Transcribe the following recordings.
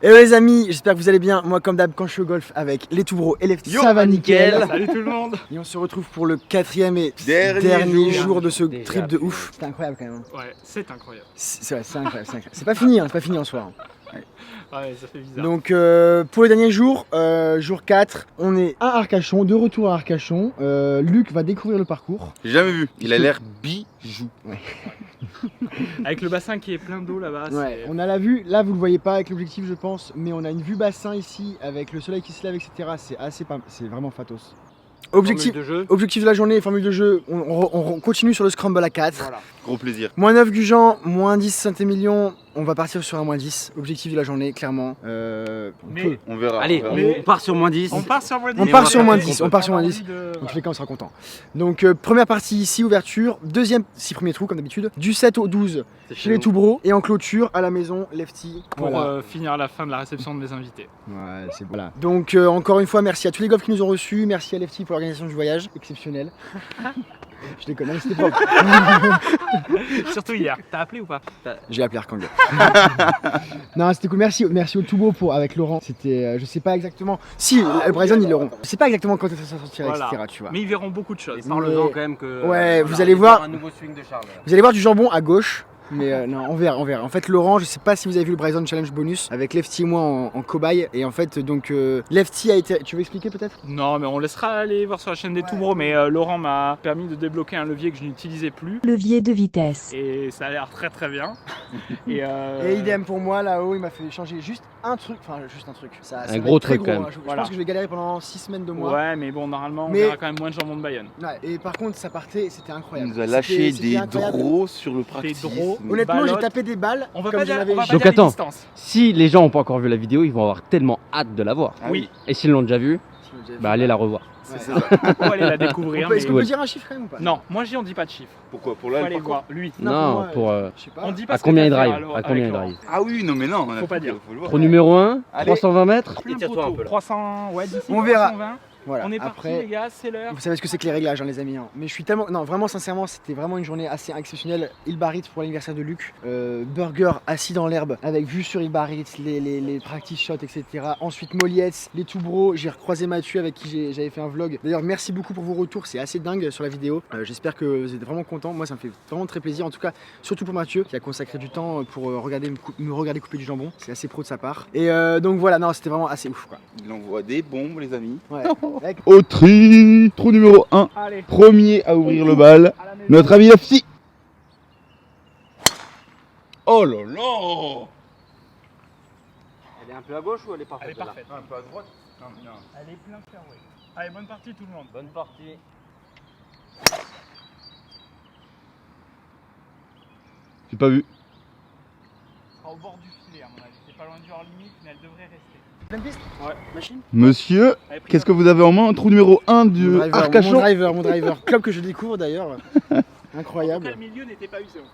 Et les amis, j'espère que vous allez bien. Moi comme d'hab quand je suis au golf avec les Toubros et les Yo, ça va nickel. Salut tout le monde. Et on se retrouve pour le 4e et Dernier jour de ce Déjà trip de fait. ouf. C'était incroyable quand même. Ouais, c'est incroyable. C'est incroyable, c'est incroyable. C'est pas fini, c'est pas fini en soi. Ouais, ça fait bizarre. Donc pour le dernier jour, jour 4, on est à Arcachon, de retour à Arcachon. Luc va découvrir le parcours. J'ai jamais vu. Il a l'air bijou. Avec le bassin qui est plein d'eau là-bas. Ouais, c'est- on a la vue, là vous le voyez pas avec l'objectif je pense, mais on a une vue bassin ici avec le soleil qui se lève etc. C'est vraiment fatos. Objectif, Formule de jeu. objectif de la journée, formule de jeu, on continue sur le scramble à 4. Voilà. Gros plaisir. Moins 9 Gujan, moins 10 Saint-Émilion, on va partir sur un moins 10. Objectif de la journée, clairement. On Mais- peut. On verra. Allez, on verra. on part sur moins 10. On part sur moins 10. On part sur moins Ouais, 10, on on part sur a moins envie 10. de- Dans tous les cas, on sera content. Donc, première partie ici, ouverture. Deuxième, 6 premiers trous, comme d'habitude. Du 7 au 12 chez les Toubros. Et en clôture, à la maison, Lefty. Pour Voilà. finir la fin de la réception de mes invités. Ouais, c'est bon. Voilà. Donc, encore une fois, merci à tous les golfs qui nous ont reçus. Merci à Lefty pour l'organisation du voyage. Exceptionnel. Je déconne, hein, c'était pas. Surtout hier. T'as appelé ou pas? J'ai appelé Arcangel. Non, c'était cool. Merci au Toubo pour avec Laurent. C'était, je sais pas exactement. Si, le Bryson ils l'auront. Je sais pas exactement quand ça sortira, Voilà. etc. Tu vois. Mais ils verront beaucoup de choses. Et parle-en quand même que. Ouais, vous voilà, allez on va voir. Un nouveau swing de Charles. Vous allez voir du jambon à gauche. Mais non, on verra. En fait, Laurent, je sais pas si vous avez vu le Bryson Challenge bonus avec Lefty et moi en cobaye. Et en fait, donc Lefty a été. Tu veux expliquer peut-être? Non, mais on laissera aller voir sur la chaîne des Toubros. Mais Laurent m'a permis de débloquer un levier que je n'utilisais plus. Levier de vitesse. Et ça a l'air très très bien. Et, Et idem pour moi là-haut, il m'a fait changer juste un truc. Enfin, juste un truc. Ça va gros être très truc, quand gros, même. hein. Je Voilà. pense que je vais galérer pendant 6 semaines de mois. Ouais, mais bon, normalement, on Mais- verra quand même moins de jambon de Bayonne. Ouais, et par contre, ça partait, c'était Il incroyable. nous a lâché C'était des incroyable. draws sur le practice. draws. Honnêtement, j'ai ballotte. tapé des balles. On va comme pas je dire, l'avais on va dit. pas Donc dire les attends. distances. Si les gens n'ont pas encore vu la vidéo, ils vont avoir tellement hâte de la voir. Ah Oui. Et s'ils l'ont déjà vue, bah allez la revoir. Ouais. C'est ça. Faut aller la découvrir. Est-ce qu'on mais- peut dire un chiffre quand même ou pas? Non, moi on dit pas de chiffre. Pourquoi? Pour Faut là, aller le voir. Lui. Non, moi, pour. je sais pas. On dit pas À ce que combien il t'as fait, drive alors, À combien il avec drive Ah oui, non, mais non. Faut pas dire. Faut le voir. Trou numéro 1, Allez. 320 mètres. Plein de Étire-toi un poteaux. peu là. 300, ouais, d'ici On verra. 320. Voilà. On est parti Après, les gars, c'est l'heure. vous savez ce que c'est que les réglages, hein, les amis. Hein. Mais je suis tellement. Non, vraiment, sincèrement, c'était vraiment une journée assez exceptionnelle. Ilbarit pour l'anniversaire de Luc. Burger assis dans l'herbe avec vue sur Ilbarit, les practice shots, etc. Ensuite, Molietz, les Toubros. J'ai recroisé Mathieu avec qui j'avais fait un vlog. D'ailleurs, merci beaucoup pour vos retours. C'est assez dingue sur la vidéo. J'espère que vous êtes vraiment contents. Moi, ça me fait vraiment très plaisir. En tout cas, surtout pour Mathieu qui a consacré du temps pour regarder me regarder couper du jambon. C'est assez pro de sa part. Et donc voilà, non, c'était vraiment assez ouf quoi. Il envoie des bombes, les amis. Ouais. Mec, Au tri, trou numéro 1. Allez, Premier à ouvrir le bal. à la maison. Notre ami Lefty. Oh là là. Elle est un peu à gauche ou elle est Elle parfaite est parfaite. Un peu à droite. Non, non. Elle est plein fairway. Allez, bonne partie tout le monde. Bonne partie. J'ai pas vu. Elle sera au bord du filet à mon avis. C'est pas loin du hors limite, mais elle devrait rester. pleine piste. Ouais. Machine. Monsieur, Elle est prise qu'est-ce que vous avez en main? Trou numéro 1 Mon du driver, Arcachon. mon driver. Club que je découvre d'ailleurs. En tout cas, Incroyable. le milieu n'était pas usé en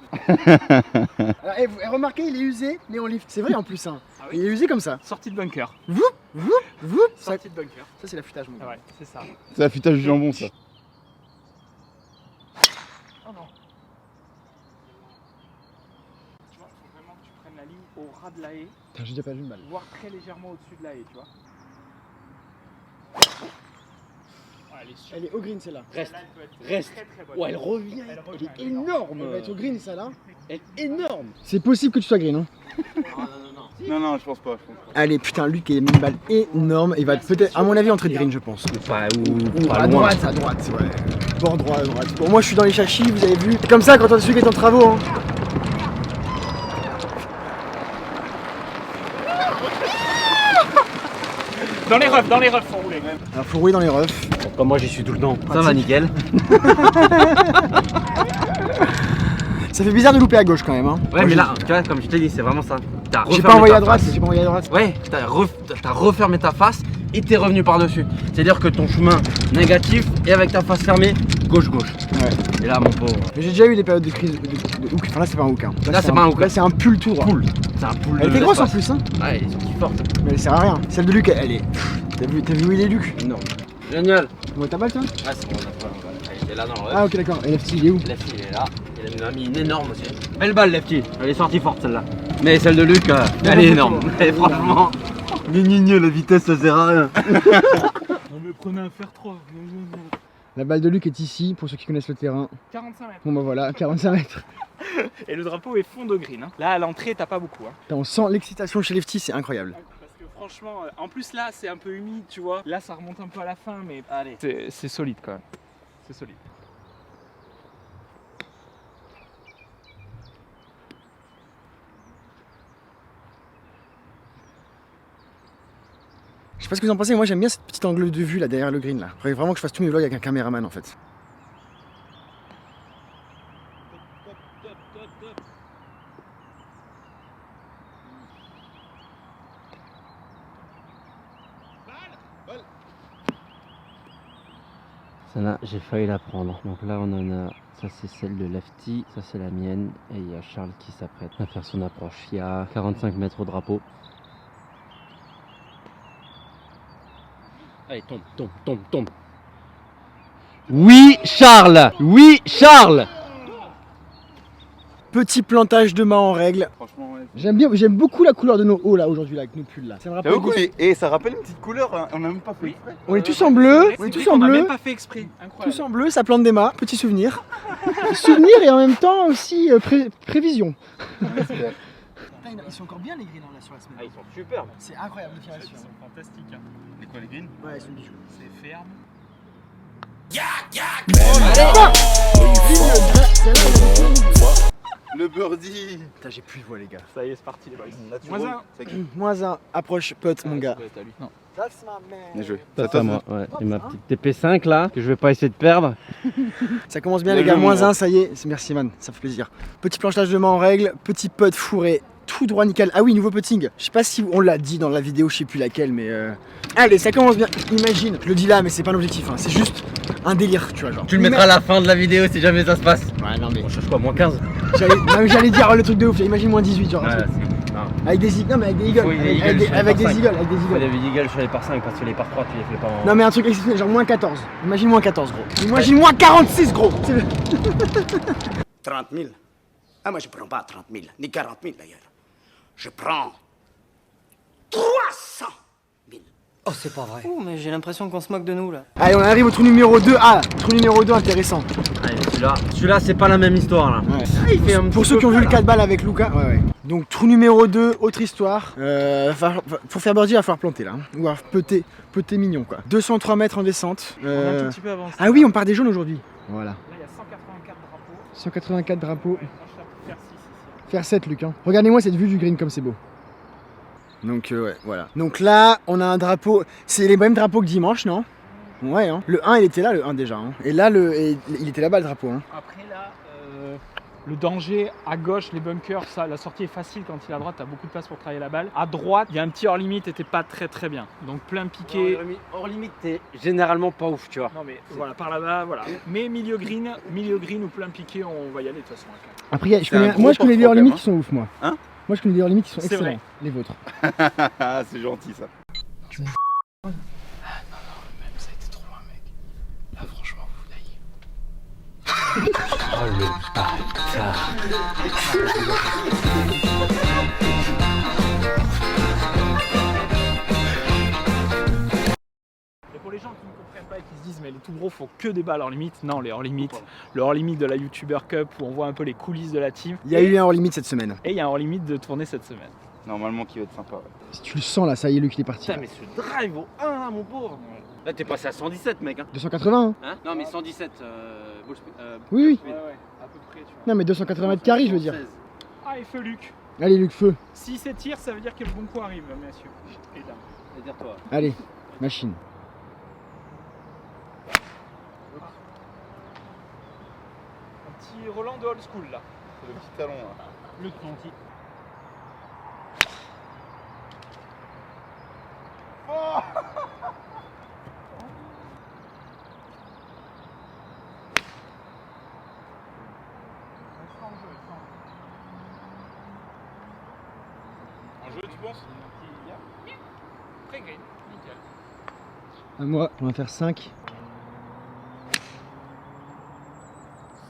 plus. Alors, remarquez, il est usé, mais en lift. C'est vrai en plus. Hein. Ah oui. Il est usé comme ça. Sortie de bunker. Vous ça, Sortie de bunker. ça, c'est l'affûtage, mon gars. Ouais, c'est ça. C'est l'affûtage du jambon, ça. Oh non. Tu vois, faut vraiment que tu prennes la ligne au ras de la haie, Putain, j'ai déjà perdu une balle. voire très légèrement au-dessus de la haie, tu vois. Ouais, elle est super. Elle est au green, celle-là. Reste. Celle-là, elle peut être Reste. très très bonne. Oh, elle revient. Elle Elle revient, est elle est énorme. Elle va être au green, celle-là. Elle est énorme. C'est possible que tu sois green. Hein. Non, non, je pense pas. Allez, putain, Luc, il a mis une balle énorme. Il va peut-être, à mon avis, entrer de green, je pense. Pas Ou pas à loin. droite, ouais. Bord droit, à droite. Bon, moi, je suis dans les châchis, vous avez vu. C'est comme ça quand on est celui qui est en travaux. Hein. Dans les refs, faut rouler. Alors, faut rouler dans les refs. Comme moi j'y suis tout le temps. Ça va nickel. Ça fait bizarre de louper à gauche quand même. Hein. Ouais, mais là, tu vois, comme je t'ai dit, c'est vraiment ça. T'as J'ai refermé pas envoyé ta à droite, face. j'ai pas envoyé à droite. Ouais, t'as refermé ta face et t'es revenu par-dessus. C'est-à-dire que ton chemin négatif et avec ta face fermée, gauche-gauche. Ouais. Et là, mon pauvre. Mais j'ai déjà eu des périodes de crise de hook. Enfin, là, c'est pas un hook. Hein. Là, c'est pas un hook. Là, c'est un pull tour. Poule. C'est un poule Elle de était grosse en l'espace. plus, hein. Ouais, elle est sortie forte. Mais elle sert à rien. Celle de Luc, elle est. T'as vu où il est, Luc? Énorme. Génial. Bon, ta balle, toi? Ah, c'est bon, on a pas. Elle était là dans le Ah, ok, d'accord. Et Lefty, il est où? Lefty, il est là. Il en a mis une énorme aussi. Belle balle, Lefty. Elle est sortie forte celle-là. Mais celle de Luc, elle est énorme. Et franchement, la vitesse ça sert à rien. On me prenait un fer 3. La balle de Luc est ici, pour ceux qui connaissent le terrain. 45 mètres. Bon bah voilà, 45 mètres. Et le drapeau est fond de green. Hein. Là, à l'entrée, t'as pas beaucoup. Hein. Putain, on sent l'excitation chez Lefty, c'est incroyable. Parce que franchement, en plus là, c'est un peu humide, tu vois. Là, ça remonte un peu à la fin, mais allez, c'est solide quand même. C'est solide. Je sais pas ce que vous en pensez, mais moi j'aime bien cette petite angle de vue là derrière le green là. Faudrait vraiment que je fasse tous mes vlogs avec un caméraman en fait. Celle-là, j'ai failli la prendre. Donc là, on en a. Ça, c'est celle de Lefty. Ça, c'est la mienne. Et il y a Charles qui s'apprête à faire son approche. Il y a 45 mètres au drapeau. Allez, tombe, tombe, tombe, tombe. Oui, Charles! Oui, Charles! Petit plantage de mât en règle. Franchement, ouais. J'aime beaucoup la couleur de nos hauts là aujourd'hui là avec nos pulls là. Ça me rappelle J'avoue des- et ça rappelle une petite couleur, hein. On n'a même pas fait exprès. On est tous en bleu, Ouais, on est c'est tous vrai en qu'on a bleu, même pas fait exprès. Incroyable. tous en bleu, ça plante des mâts, petit souvenir. Souvenir et en même temps aussi prévision. Ils sont encore bien les greens là sur la semaine. Ah, ils sont superbes. C'est incroyable de faire Ils sont fantastiques. Hein. C'est quoi les greens? Ouais, ils sont bijoux. C'est ferme. Le birdie. Putain, j'ai plus de voix les gars. Ça y est, c'est parti les boys. Là, tu Moins roules. un. C'est qui? Moins un, approche putt mon gars. Non. Bien joué. Ça, c'est à moi. Ouais. Et ma petite TP5 là, que je vais pas essayer de perdre. Ça commence bien Bien les gars, joué, moins mon un, ça y est. Merci man, ça fait plaisir. Petit planchage de main en règle, petit putt fourré, tout droit nickel. Ah oui, nouveau putting. Je sais pas si on l'a dit dans la vidéo, je sais plus laquelle, mais allez, ça commence bien. Imagine, je le dis là, mais c'est pas l'objectif, hein. C'est juste un délire, tu vois genre. Tu le mettras à la fin de la vidéo si jamais ça se passe. Ouais, non mais. On cherche quoi, moins 15? J'allais dire le truc de ouf, imagine moins 18, genre. un Ouais, truc. c'est- non. Avec des eagles, non mais avec des eagles. faut des Avec, eagles avec des, sur les avec des par cinq. eagles, avec des Il faut eagles. des eagles sur les par 5 parce que les par 3 tu les fais pas en. Non mais un truc exceptionnel, genre moins 14. Imagine moins 14 gros. Imagine moins 46 gros. 30 000. Ah, moi, je prends pas 30 000, ni 40 000 d'ailleurs. Je prends 300 000. Oh, c'est pas vrai. Oh, mais j'ai l'impression qu'on se moque de nous là. Allez, on arrive au trou numéro 2. Ah, trou numéro 2 intéressant. Allez, celui-là c'est pas la même histoire là. Ouais. Il fait un Pour petit ceux peu qui ont vu peur, le là. 4 balles avec Luca, ouais. Donc trou numéro 2, autre histoire. Pour faire birdie, il va falloir planter là. Hein. Ou alors péter mignon quoi. 203 mètres en descente. On a un tout petit peu avancé. Ah oui, on part des jaunes aujourd'hui. Voilà. Là, il y a 184 drapeaux. 184 drapeaux. Ouais, moi, je vais faire 6 ici. Faire 7 Luc. Hein. Regardez-moi cette vue du green comme c'est beau. Donc ouais, voilà. Donc là, on a un drapeau. C'est les mêmes drapeaux que dimanche, non? Ouais, hein. Le 1 il était là, le 1 déjà. Hein. Et là, il était là-bas le drapeau. Hein. Après là, le danger à gauche, les bunkers, ça, la sortie est facile quand il est à droite, t'as beaucoup de place pour travailler la balle. À droite, il y a un petit hors limite, était pas très bien. Donc plein piqué. Hors limite, t'es généralement pas ouf, tu vois. Non mais voilà, par là-bas, voilà. Mais milieu green ou plein piqué, on va y aller de toute façon. Après, C'est un gros moi je connais les hors porte-problème, limites hein. qui sont ouf, moi. Hein? Moi je connais les hors limites qui sont C'est excellents. vrai. Les vôtres. Ah, c'est gentil ça. Même ça a été trop loin, mec. Là, franchement, vous Et pour les gens qui ne comprennent pas et qui se disent mais les tout gros font que des balles hors limite, non, les hors limite, le hors limite de la YouTuber Cup où on voit un peu les coulisses de la team. Il y a eu un hors limite cette semaine. Et il y a un hors limite de tournée cette semaine. Normalement, qui va être sympa. Ouais. Si tu le sens là, ça y est, Luc il est parti. Putain, mais ce drive au 1 là, mon pauvre. Là, t'es passé à 117, mec. Hein. 280 hein. Hein non, mais 117. Oui, oui. Ouais, à peu près, tu vois. Non mais 280 mètres carrés, je veux dire. Ah, et feu Luc. Allez Luc, feu. Si c'est tir, ça veut dire que le bon coup arrive, messieurs. Et dames. C'est-à-dire toi. Allez, machine. Un petit Roland de old school là. C'est le petit talon là. Luc, mon petit. En jeu, tu penses? Très green, nickel. À moi, on va faire 5.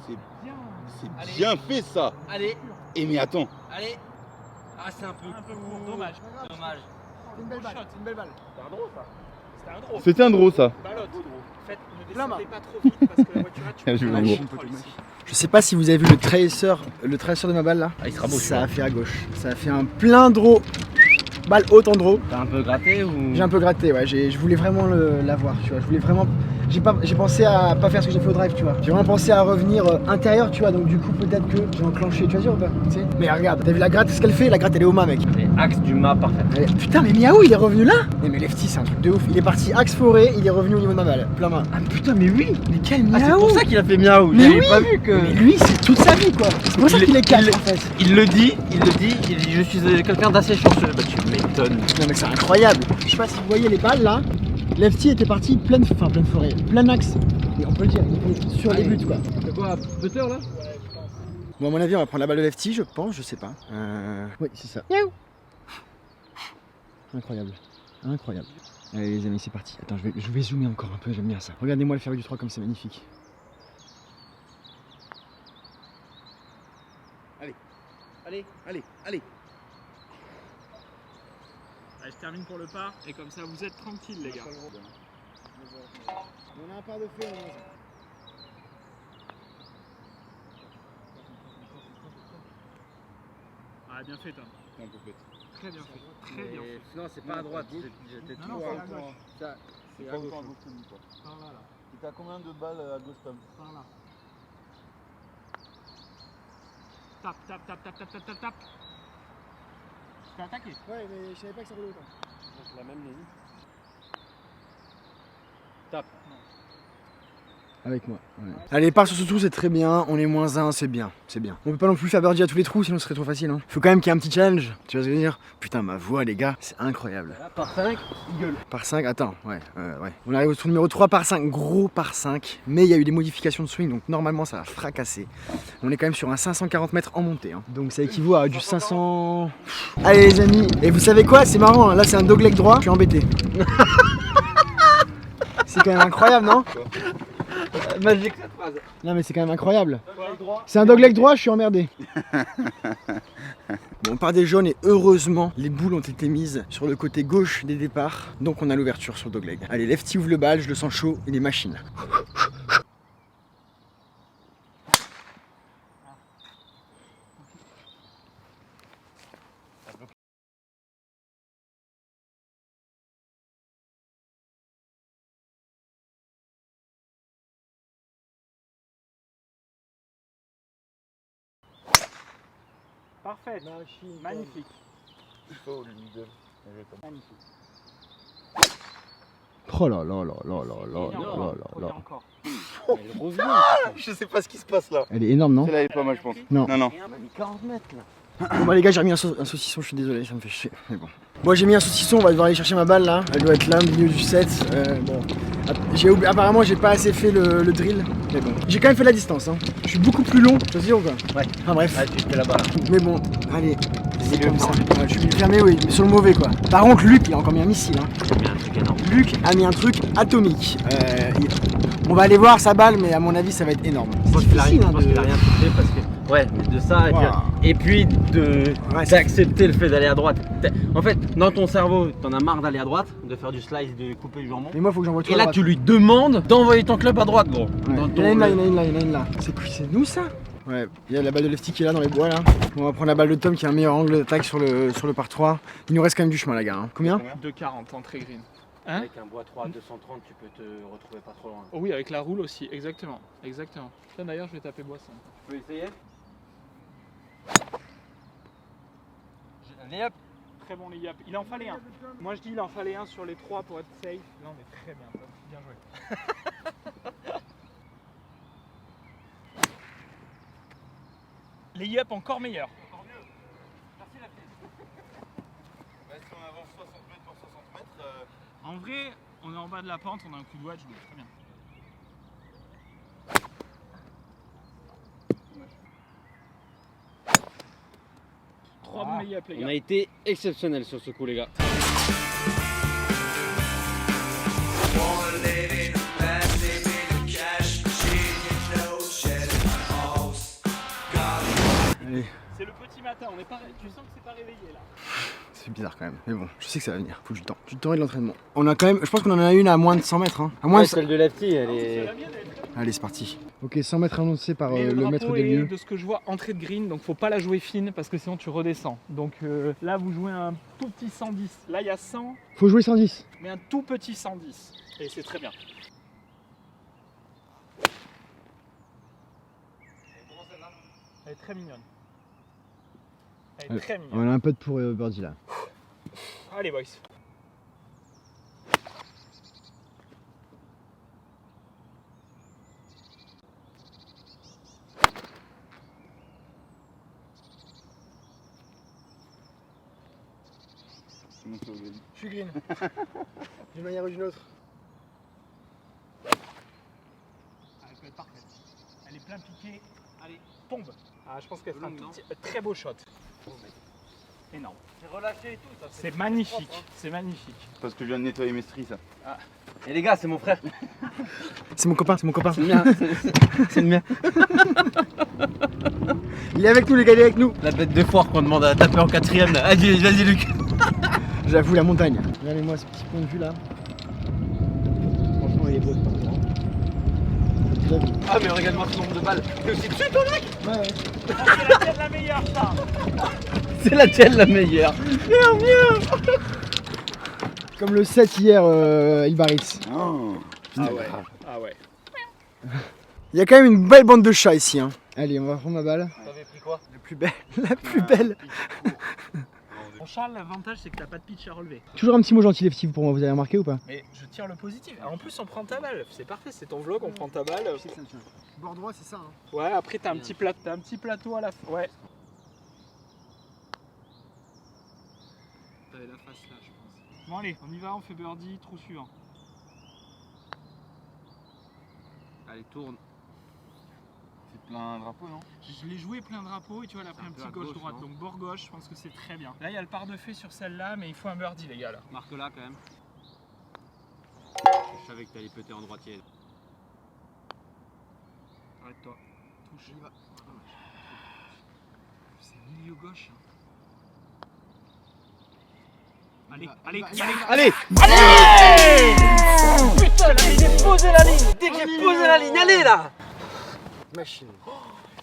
C'est Bien. bien fait ça. Allez, Et mais attends, allez. Ah, c'est un peu court, dommage. Dommage. C'est une belle balle. C'est une belle balle. C'était un draw. C'était un draw ça. Balotte. Faites, ne Plein descendez pas trop vite parce que la voiturette, tu Je peux vais pas en la gros. contrôle ici. Je sais pas si vous avez vu le tracer de ma balle là. Ah, il sera beau. Ça a fait à gauche. Ça a fait un plein draw. Balle haute en draw. T'as un peu gratté ou. J'ai un peu gratté, ouais. Je voulais vraiment l'avoir, tu vois. Je voulais vraiment. J'ai pensé à pas faire ce que j'ai fait au drive, tu vois. J'ai vraiment pensé à revenir intérieur, tu vois. Donc du coup, peut-être que j'ai enclenché, tu vas dire ou pas, tu sais. Mais regarde, t'as vu la gratte, ce qu'elle fait? La gratte, elle est au mât, mec. Et axe du mât parfait. Putain, mais Miaou, il est revenu là? Mais Lefty, c'est un truc de ouf. Il est parti axe forêt, il est revenu au niveau de ma balle, plein main. Ah putain, mais oui. Mais quel Miaou! Ah, c'est pour ça qu'il a fait miaou. Mais J'avais oui. pas vu que. Mais lui, c'est toute sa vie, quoi. C'est pour ça qu'il est calme, en fait. Il le dit, il dit, je suis quelqu'un d'assez chanceux. Bah tu m'étonnes. Non, mais c'est incroyable. Je sais pas si vous voyez les balles là. Lefty était parti pleine forêt, plein axe. Et on peut le dire, il était sur les buts, quoi. C'est quoi, putter là? Bon, à mon avis, on va prendre la balle de Lefty, je pense, je sais pas. Oui, c'est ça. Incroyable. Incroyable. Allez, les amis, c'est parti. Attends, je vais zoomer encore un peu, j'aime bien ça. Regardez-moi le faire du 3 comme c'est magnifique. Allez, allez. Allez, je termine pour le par et comme ça vous êtes tranquilles les gars. On a un par de feu, Ah bien fait Tom. Un peu bête. Très bien fait. Très bien fait. Non, c'est pas à droite. J'étais Non, c'est à gauche. C'est pas autant à gauche que nous quoi. Par là, là. T'as combien de balles à gauche Tom? Par là. Tape, tape, tape, tape, tape, tape, tape, tape. Je t'ai attaqué. Ouais, mais je savais pas que ça roulait autant. la même ligne. Avec moi. Ouais. Allez, part sur ce trou, c'est très bien. On est -1, c'est bien. C'est bien. On peut pas non plus faire birdie à tous les trous, sinon ce serait trop facile. Hein. Faut quand même qu'il y ait un petit challenge. Tu vois ce que je veux dire? Putain, ma voix, les gars, c'est incroyable. Là, par 5, il gueule. Par 5, attends, ouais. On arrive au tour numéro 3 par 5, gros par 5. Mais il y a eu des modifications de swing, donc normalement ça va fracasser. On est quand même sur un 540 mètres en montée. Hein. Donc ça équivaut à du 500. Allez, les amis. Et vous savez quoi? C'est marrant, hein. Là c'est un dogleg droit. Je suis embêté. C'est quand même incroyable, non? Magique cette phrase. Non mais c'est quand même incroyable. C'est un dogleg droit, je suis emmerdé. Bon, on part des jaunes et heureusement les boules ont été mises sur le côté gauche des départs. Donc on a l'ouverture sur le dogleg. Allez, Lefty ouvre le bal, je le sens chaud, il est machine. Parfait. Magnifique. Faut le middle. Magnifique. Oh là là là là là là Il y a là encore, là il y a là. encore. Elle revient. Je sais pas ce qui se passe là. Elle est énorme, non? Celle-là elle est pas mal je pense. Non. Non. 40 mètres là. Bon bah les gars, j'ai remis un saucisson, je suis désolé, ça me fait chier, mais bon. Bon, j'ai mis un saucisson, on va devoir aller chercher ma balle là. Elle doit être là au milieu du set. Bon. Apparemment j'ai pas assez fait le drill, mais bon. J'ai quand même fait la distance, hein. Je suis beaucoup plus long, je veux dire ou quoi? Ouais. Enfin bref. Ah, tu fais là-bas. Mais bon, allez, c'est comme ça. Ouais, je suis fermé, oui, mais sur le mauvais quoi. Par contre, Luc, il a encore mis un missile. Hein. J'ai mis un truc énorme. Luc a mis un truc atomique. On va aller voir sa balle, mais à mon avis, ça va être énorme. Je pense qu'il a rien, difficile, hein, je pense qu'il a rien touché parce que. Ouais, mais de ça, Wow. et puis Ouais, d'accepter le fait d'aller à droite. En fait, dans ton cerveau, t'en as marre d'aller à droite, de faire du slice, de couper du jambon. Mais moi, faut que j'envoie tout Et à là, droite. tu lui demandes d'envoyer ton club à droite, gros. Ouais. Dans Il y ton- en a une là, il y en a une là, il y en a une là. C'est nous ça? Ouais, il y a la balle de Lefty qui est là dans les bois là. On va prendre la balle de Tom qui a un meilleur angle d'attaque sur le par 3. Il nous reste quand même du chemin, les gars. Hein. Combien? 2,40 entrée green. Hein? Avec un bois 3 230, tu peux te retrouver pas trop loin. Oh oui, avec la roule aussi, exactement. Exactement. Tiens, d'ailleurs, je vais taper bois 5. Tu peux essayer? Allez hop. Très bon layup. Il en fallait un. Moi, je dis il en fallait un sur les 3 pour être safe. Non, mais très bien, Tom. Bien joué. Layup encore meilleur. Bah, si on avance 60 mètres pour 60 mètres. En vrai, on est en bas de la pente, on a un coup de wedge, donc très bien. Trois bons layups, les On gars. a été exceptionnel sur ce coup, les gars. Allez. C'est le petit matin, tu sens que c'est pas réveillé là. C'est bizarre quand même, mais bon, je sais que ça va venir, faut du temps. Du temps et de l'entraînement. On a quand même, je pense qu'on en a une à moins de 100 mètres. Hein. À moins de... Celle de Lafty, elle est. Allez, c'est parti. Ok, 100 mètres annoncés par Mais le maître drapeau des est, lieux. de ce que je vois, entrée de green, donc faut pas la jouer fine parce que sinon tu redescends. Donc là vous jouez un tout petit 110. Là il y a 100, Faut jouer 110. mais un tout petit 110. Et c'est très bien. Elle est très mignonne. Elle est très mignonne. On a un peu de pour birdie là. Allez boys. Je suis green. D'une manière ou d'une autre. Elle peut être parfaite. Elle est plein piqué. Allez, tombe. Ah, je pense qu'elle fera un très beau shot. Énorme. C'est relâché et tout, ça. C'est magnifique. C'est magnifique. Parce que je viens de nettoyer mes stries, ça. Et les gars, c'est mon frère. C'est mon copain, c'est mon copain. C'est le mien. C'est le mien. Il est avec nous les gars, il est avec nous. La bête de foire qu'on demande à taper en 4ème là. Allez, vas-y Luc. J'avoue la montagne. Regardez-moi ce petit point de vue là. Franchement il est beau. Ah mais regarde-moi ce nombre de balles. T'es aussi dessus toi mec? Ouais. C'est la tienne la meilleure, ça. C'est la tienne la meilleure. Comme le 7 hier, Ilbaritz. Ah ouais. Ah ouais. Il y a quand même une belle bande de chats ici. Hein. Allez, on va prendre ma balle. T'avais pris quoi? La plus belle. La plus belle. Bon Charles, l'avantage c'est que t'as pas de pitch à relever. Toujours un petit mot gentil Lefty pour moi, vous avez remarqué ou pas? Mais je tire le positif. En plus on prend ta balle. C'est parfait, c'est ton vlog, on prend ta balle. Bord droit, c'est ça. Hein. Ouais, après t'as un petit plateau à la fin. Ouais. T'avais la face là je pense. Bon allez, on y va, on fait birdie, trou suivant. Allez tourne. C'est plein drapeau, non? Je l'ai joué plein drapeau et tu vois, elle a pris un peu petit à gauche, gauche-droite. non Donc bord gauche, je pense que c'est très bien. Là, il y a le par de fée sur celle-là, mais il faut un birdie, les gars. Là. Marque là quand même. Je savais que t'allais péter en droitier. Arrête-toi. Touche. C'est milieu gauche. Allez, allez, allez, Allez. Putain, j'ai posé la ligne. Dès que j'ai posé la ligne, allez là. Machine.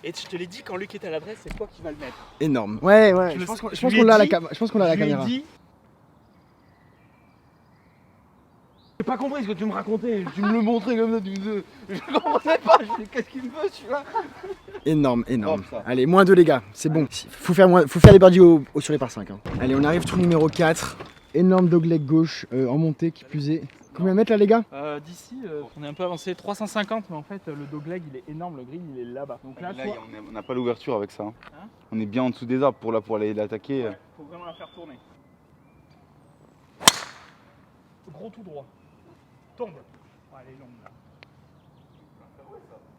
Et je te l'ai dit, quand Luc est à l'adresse, c'est toi qui vas le mettre. Énorme. Ouais, ouais. Je pense qu'on l'a à la caméra. Je pense qu'on l'a à la caméra. Dit, J'ai pas compris ce que tu me racontais. Tu me le montrais comme ça. Je comprenais pas. Je dis qu'est-ce qu'il me veut celui-là? Énorme, énorme. Hop, ça. Allez, moins 2 les gars, c'est bon. Faut faire des birdies sur les par 5. Hein. Allez, on arrive trou numéro 4. Énorme dogleg gauche en montée qui plus est. Combien de mètres là les gars? d'ici, on est un peu avancé, 350, mais en fait, le dogleg il est énorme, le green il est là-bas. Donc là, Là, toi, on n'a pas l'ouverture avec ça. Hein. Hein? On est bien en dessous des arbres pour aller l'attaquer. ouais, faut vraiment la faire tourner. Gros tout droit. Tombe. Ouais, elle est longue là.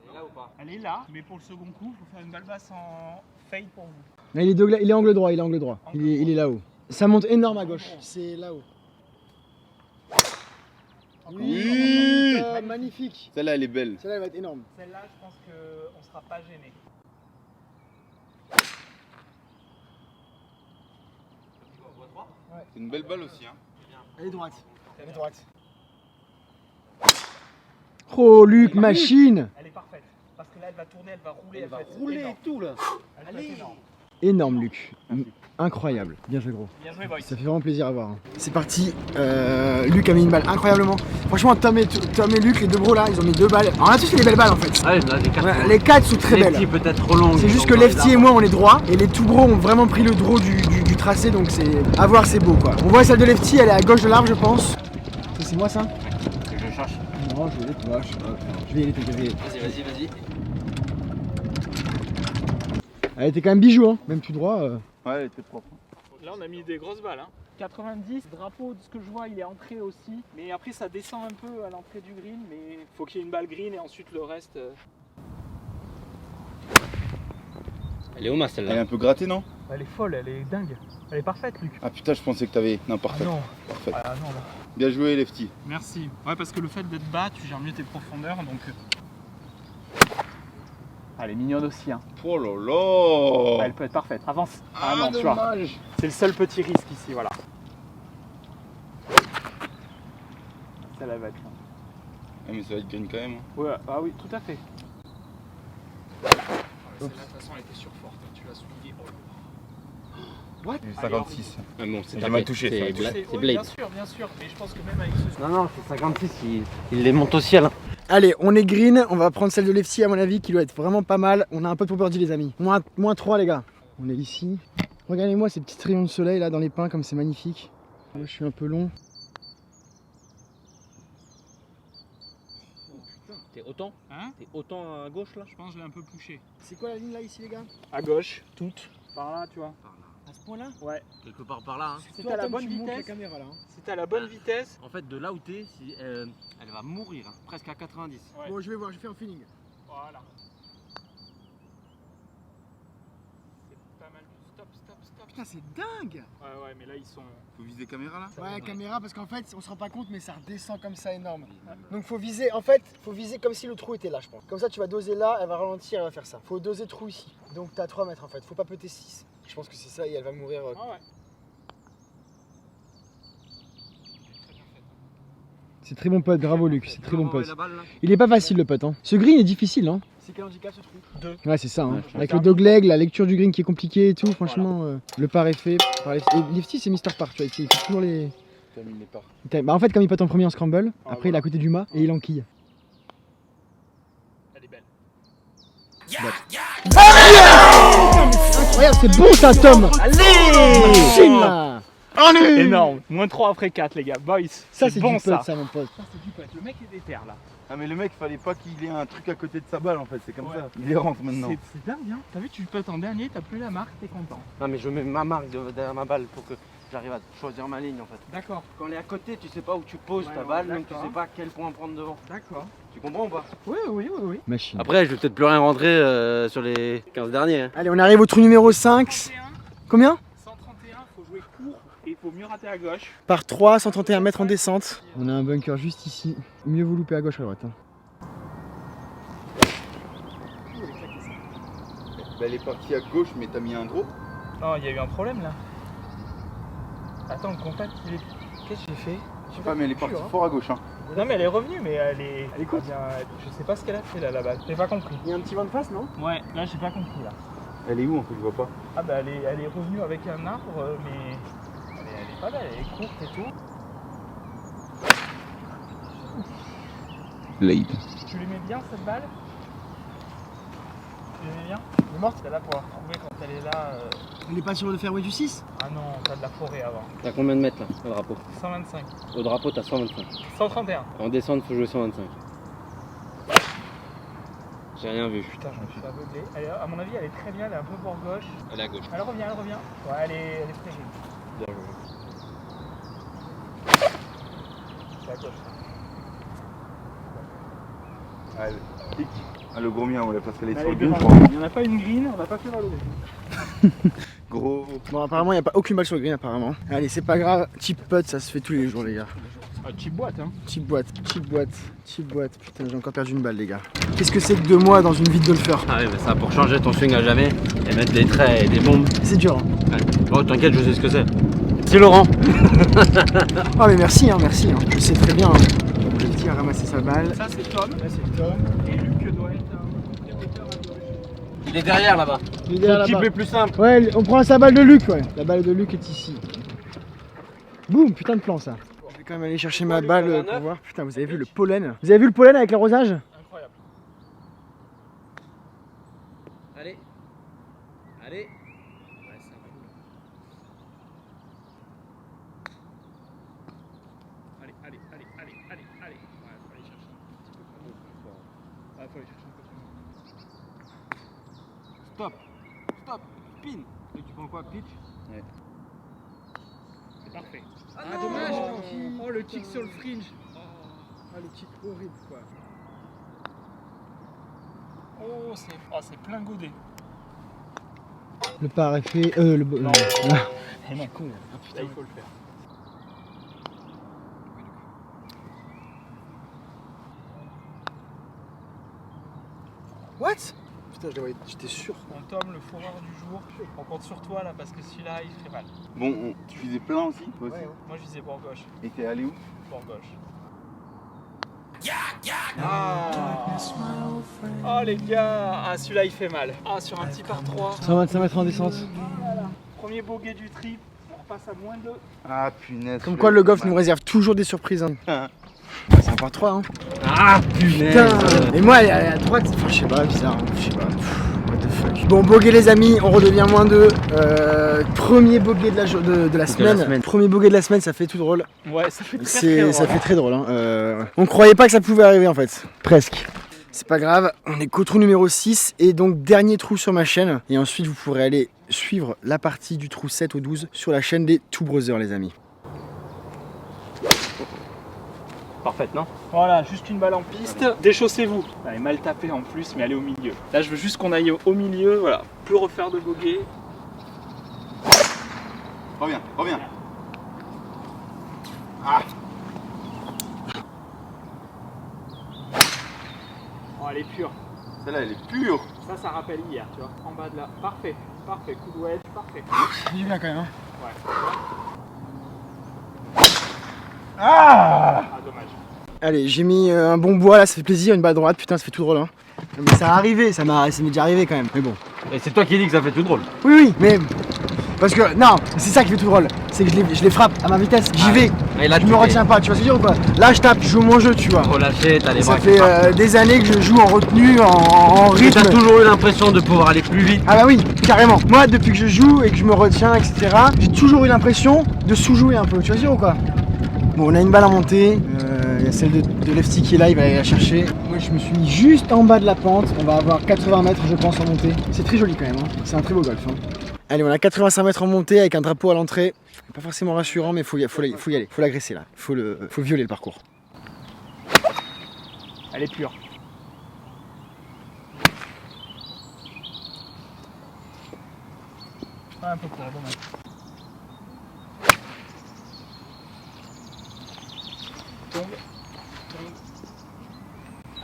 Elle est là ou pas? Elle est là, mais pour le second coup, il faut faire une balle basse en fade pour vous. Là, il est angle droit, il est angle droit. Angle Il est là-haut. Ça monte énorme à gauche. C'est là-haut. Oui. Magnifique. Celle-là, elle est belle. Celle-là, elle va être énorme. Celle-là, je pense qu'on ne sera pas gêné. C'est une belle balle aussi. Hein. Elle est droite. Elle est droite. Oh, Luc, machine. Elle est parfaite. Parce que là, elle va tourner, elle va rouler. Elle va va être rouler énorme. et tout là. Elle va être énorme. Énorme, Luc. Incroyable. Bien joué, gros. Bien joué, boys. Ça fait vraiment plaisir à voir. Hein. C'est parti. Luc a mis une balle incroyablement. Franchement, Tom et Luc, les deux bros là, ils ont mis 2 balles. Alors, on a tous fait des belles balles en fait. Ah, là, les 4 Ouais, les 4 sont très belles. peut-être trop longues. C'est juste que Lefty et moi on est droit et les tout gros ont vraiment pris le draw du tracé, donc c'est à voir, c'est beau quoi. On voit celle de Lefty, elle est à gauche de l'arbre je pense. Ça, c'est moi ça? Je cherche. Non, je vais y aller, toi, je sais pas. Je vais y aller, je vais y aller. Vas-y. Elle était quand même bijou hein, même tout droit. Ouais, elle était propre. Là, on a mis des grosses balles. Hein. 90, drapeau, de ce que je vois, il est entré aussi. Mais après, ça descend un peu à l'entrée du green. Mais faut qu'il y ait une balle green et ensuite le reste. Elle est où ma Elle est celle-là? un peu grattée, non? Elle est folle, elle est dingue. Elle est parfaite, Luc. Ah putain, je pensais que t'avais. Non, parfait. non. Parfait. Ah non, là. Bien joué, Lefty. Merci. Ouais, parce que le fait d'être bas, tu gères mieux tes profondeurs. Donc. Elle est mignonne aussi. Hein. Oh là là. Elle peut être parfaite. Avance. Ah non, tu vois. C'est le seul petit risque ici, voilà. Celle-là va être là. Ah, mais ça va être green quand même. Ouais, ah oui, tout à fait. Celle-là, de toute façon, elle était surforte. Tu l'as souligné. What? 56. Ah bon, J'ai mal touché, ça. C'est Blade. Bien sûr, mais je pense que même avec ce. Non, non, c'est 56, il les monte au ciel. Hein. Allez, on est green, on va prendre celle de Lefty à mon avis qui doit être vraiment pas mal. On a un peu pour birdie les amis. Moins 3 les gars. On est ici. Regardez-moi ces petits rayons de soleil là dans les pins comme c'est magnifique. Moi je suis un peu long. T'es autant Hein? T'es autant à gauche là? Je pense que je l'ai un peu poussé. C'est quoi la ligne là ici les gars? À gauche, toute. Par là, tu vois. À ce point là? Ouais. Quelque part par là. Hein. Si t'as la bonne tu montes la vitesse. caméra là. Hein. Si t'as la bonne vitesse. En fait, de là où t'es, si, elle va mourir, hein, presque à 90. Ouais. Bon je vais voir, je vais faire un feeling. Voilà. C'est pas mal. Stop, stop, stop. Putain c'est dingue! Ouais, mais là ils sont. Faut viser caméra là. Ouais caméra parce qu'en fait on se rend pas compte mais ça redescend comme ça énorme. Donc faut viser, en fait faut viser comme si le trou était là je pense. Comme ça tu vas doser là, elle va ralentir, elle va faire ça. Faut doser trou ici. Donc t'as 3 mètres en fait, faut pas péter 6. Je pense que c'est ça et elle va mourir. Ah ouais. C'est très bon pote, bravo Luc, c'est très bon pote. La balle, là. Il est pas facile le putt hein. Ce green est difficile hein. C'est quel handicap ce trou? 2. Ouais c'est ça hein. Ouais, Avec le dogleg, la lecture du green qui est compliquée et tout, franchement le par est fait. Par Lefty. Et Lefty c'est Mister Par, tu vois, il fait toujours les... Termine les parts. Bah en fait comme il putt en premier en scramble, Ah, après il est à côté du mât et il enquille. Elle est belle. Incroyable, c'est bon ça Tom. Allez Chine là. Énorme. Moins 3 après 4 les gars. Boys. Ça c'est bon du ça. putt ça mon pote. Ça c'est du putt. Le mec est déter là. Ah, mais le mec, fallait pas qu'il ait un truc à côté de sa balle en fait, c'est comme Ouais. ça. Il les rentre maintenant. C'est dingue hein. T'as vu tu putt en dernier, t'as plus la marque, t'es content. Non, mais je mets ma marque derrière ma balle pour que j'arrive à choisir ma ligne en fait. D'accord. Quand elle est à côté, tu sais pas où tu poses Ouais, ta ouais, balle, donc tu d'accord. sais pas quel point prendre devant. D'accord. Tu comprends ou pas? Oui. Machine. Après, je vais peut-être plus rien rentrer sur les 15 derniers. Hein. Allez on arrive au trou numéro 5. Combien? 131, faut jouer court et il faut mieux rater à gauche. Par 3, 131 mètres en descente. On a un bunker juste ici. Mieux vous louper à gauche à droite. Hein. Bah, elle est partie à gauche, mais t'as mis un gros. Non, il y a eu un problème là. Attends, le contact il est. Qu'est-ce que j'ai fait? Je sais pas, mais elle est partie fort à gauche. Hein. Non mais elle est revenue mais elle est cool. Je sais pas ce qu'elle a fait là là-bas. J'ai pas compris. Il y a un petit vent de face non? Ouais, là j'ai pas compris là. Elle est où en fait, je vois pas. Ah bah elle est revenue avec un arbre mais elle est pas belle, elle est courte et tout. Blade. Tu l'aimais bien cette balle? Tu l'aimais bien? Elle est morte? T'as là pour la retrouver quand elle est là. Elle est pas sur le fairway du 6? Ah non, t'as de la forêt avant. T'as combien de mètres là, au drapeau? 125. Au drapeau, t'as 125. 131. En descente, faut jouer 125. J'ai rien vu. Putain, je me suis aveuglé. À mon avis, elle est très bien, elle est un peu bord gauche. Elle est à gauche. Elle revient. Ouais, elle est très jolie. Bien joué. C'est à gauche. Ah, elle pique. Ah, le gros mien, ouais, parce qu'elle est sur Elle le est green, je grande. crois. Il n'y en a pas une green, on n'a pas fait valorer. Gros. Bon apparemment il n'y a pas aucune balle sur le green apparemment. Allez c'est pas grave, cheap putt ça se fait tous les jours les gars. Petite boîte, hein. Cheap boîte. Putain j'ai encore perdu une balle les gars. Qu'est-ce que c'est que 2 mois dans une vie de golfeur? Ah oui, mais ça, pour changer ton swing à jamais et mettre des traits et des bombes. C'est dur hein. Ouais. Oh, t'inquiète, je sais ce que c'est. C'est Laurent. Ah mais merci hein. Je sais très bien. Hein. Lefty a ramassé sa balle. Ça, c'est Tom. Là, c'est Tom. Et Luc doit être un compléteur à gauche. Il est derrière là-bas. Il est derrière Le type là-bas. est plus simple. Ouais, on prend sa balle de Luc, ouais. La balle de Luc est ici. Boum, putain de plan ça. Je vais quand même aller chercher ma balle pour voir. Putain, vous avez vu le pollen? Vous avez vu le pollen avec l'arrosage? Incroyable. Allez. Ouais, c'est un coup. Allez. Ouais, faut aller chercher un petit peu plus loin. Ouais, faut aller chercher un peu plus loin. Stop. Pin. Et tu prends quoi, pitch? C'est parfait. Ah Ah, non, dommage. gentil. Oh, le kick sur le fringe. Ah, le kick horrible quoi. Oh, c'est plein godé. Le par est fait. Le. Non. Ah. Eh non, con. Ah, putain, il faut le faire. What? Putain, j'étais sûr. Bon, Tom, le fourreur du jour, on compte sur toi là parce que celui-là il ferait mal. Bon, tu visais plein aussi, toi aussi. Moi je visais bord gauche. Et t'es allé où? Bord gauche. Ah. Oh les gars, ah celui-là il fait mal. Ah sur un petit par 3. 125 mètres en descente. Premier bogey du trip, on repasse à moins 2. Ah punaise. Comme quoi le golf nous réserve toujours des surprises. Hein. C'est un par 3 hein. Ah Putain. Et moi à droite, enfin, je sais pas, bizarre, je sais pas. What the fuck. Bon bogey les amis, on redevient moins 2. Premier bogey de la semaine. Premier bogey de la semaine, ça fait tout drôle. Ouais, ça fait très drôle. Ça fait très drôle. Hein. On croyait pas que ça pouvait arriver en fait. Presque. C'est pas grave, on est qu'au trou numéro 6 et donc dernier trou sur ma chaîne. Et ensuite vous pourrez aller suivre la partie du trou 7 au 12 sur la chaîne des Two Brothers les amis. Parfaite, non? Voilà, juste une balle en piste. Déchaussez-vous. Elle est mal tapée en plus, mais elle est au milieu. Là, je veux juste qu'on aille au milieu. Voilà, plus refaire de bogey. Reviens, reviens. Oh, elle est pure. Celle-là, elle est pure. Ça rappelle hier, tu vois. En bas de là. Parfait, parfait. Coup de wedge, parfait. Il est bien quand même. Hein. Ouais. Ah, dommage. Allez, j'ai mis un bon bois là, ça fait plaisir, une balle droite, putain ça fait tout drôle hein. Mais ça a arrivé, ça m'est déjà arrivé quand même, mais bon. Et c'est toi qui dis que ça fait tout drôle. Oui, mais parce que non, c'est ça qui fait tout drôle, c'est que je les frappe à ma vitesse, j'y vais, Et là, je me retiens pas, tu vois ce que je veux dire ou pas? Là je tape, je joue mon jeu, tu vois. Relâché, t'as les Ça bras qui fait partent. des années que je joue en retenue, en Et rythme. t'as toujours eu l'impression de pouvoir aller plus vite. Ah bah oui, carrément. Moi depuis que je joue et que je me retiens, etc., j'ai toujours eu l'impression de sous-jouer un peu, tu vois ce que je veux dire ou quoi? Bon, on a une balle à monter, il y a celle de Lefty qui est là, il va aller la chercher. Moi je me suis mis juste en bas de la pente, on va avoir 80 mètres je pense en montée. C'est très joli quand même, hein. C'est un très beau golf. Hein. Allez, on a 85 mètres en montée avec un drapeau à l'entrée. Pas forcément rassurant mais faut y aller, faut l'agresser là, faut violer le parcours. Elle est pure. Un peu court, dommage. Tombe.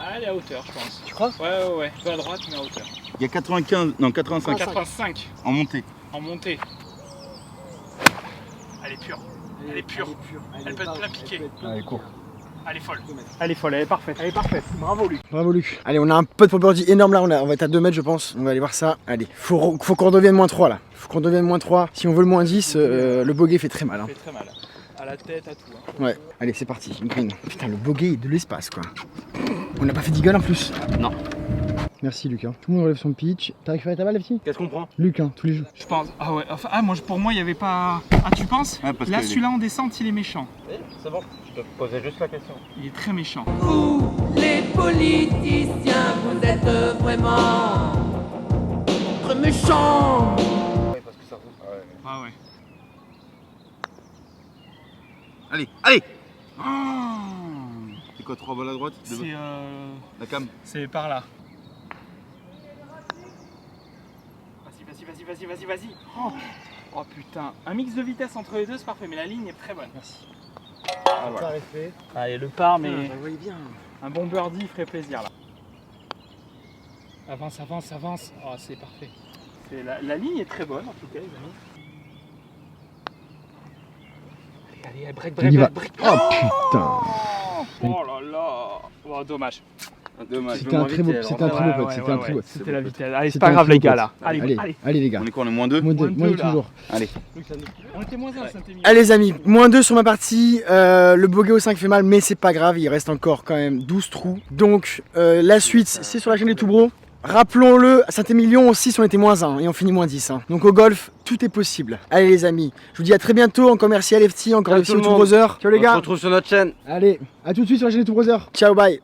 Ah, elle est à hauteur, je pense. Tu crois? Ouais. Un peu à droite, mais à hauteur. Il y a 95, non 85 85 en montée. en montée. Elle est pure. Elle est pure. Elle peut être plein piquée. Allez, cours. Elle est folle. Elle est folle, elle est parfaite. Elle est parfaite. Bravo, Luc. Bravo Luc. Allez, on a un putt pour birdie énorme là, on va être à 2 mètres je pense. On va aller voir ça. Allez, faut qu'on redevienne moins 3 là. Faut qu'on redevienne moins 3. Si on veut le moins 10, le bogey fait très mal. Hein. Ça fait très mal. À la tête, à tout. Hein. Ouais, allez c'est parti, une green. Putain le bogey est de l'espace quoi. On n'a pas fait d'eagle en plus. Non. Merci Luc. Hein. Tout le monde relève son pitch. T'as récupéré ta balle Lefty? Qu'est-ce qu'on prend? Luc, hein, tous les jours. Je pense. Ah ouais. Enfin, pour moi, il n'y avait pas. Ah, tu penses? Ouais, parce Là, que celui-là en descente, il est méchant. Oui, c'est bon. Je te posais juste la question. Il est très méchant. Vous, les politiciens, vous êtes vraiment très méchants. Ouais, parce que ça roule. Ouais. Ah ouais. Allez, allez. Oh, C'est quoi, 3 balles à droite? Deux balles. c'est La cam. C'est par là. Vas-y. Oh putain. Un mix de vitesse entre les deux, c'est parfait, mais la ligne est très bonne. Merci. Ah, voilà. Fait. Allez, le par, mais Vous voyez bien. un bon birdie ferait plaisir là. Avance. Oh, c'est parfait. La ligne est très bonne en tout cas, les amis. Allez, break. Oh putain. Oh là là. Oh, dommage. Dommage. C'était un très beau putt, c'était un très beau putt, c'était un très beau. C'était la vitesse. Allez, c'est C'était pas un grave très les beau gars putt. là. Allez les gars. On est quoi, on est moins 2? Moins Moins 2 deux, là. toujours. Allez. On était moins 1 à Saint-Émilion. Allez les amis, moins 2 sur ma partie, le bogey au 5 fait mal mais c'est pas grave, il reste encore quand même 12 trous. Donc la suite c'est sur la chaîne des Two Bros. Rappelons-le, à Saint-Émilion aussi on était moins 1 et on finit moins 10. Hein. Donc au golf, tout est possible. Allez les amis, je vous dis à très bientôt, encore merci à Lefty, encore Ciao merci tout aux le Two monde. Brothers. Ciao les On se gars. retrouve sur notre chaîne. Allez, à tout de suite sur la chaîne des Two Brothers. Ciao, bye.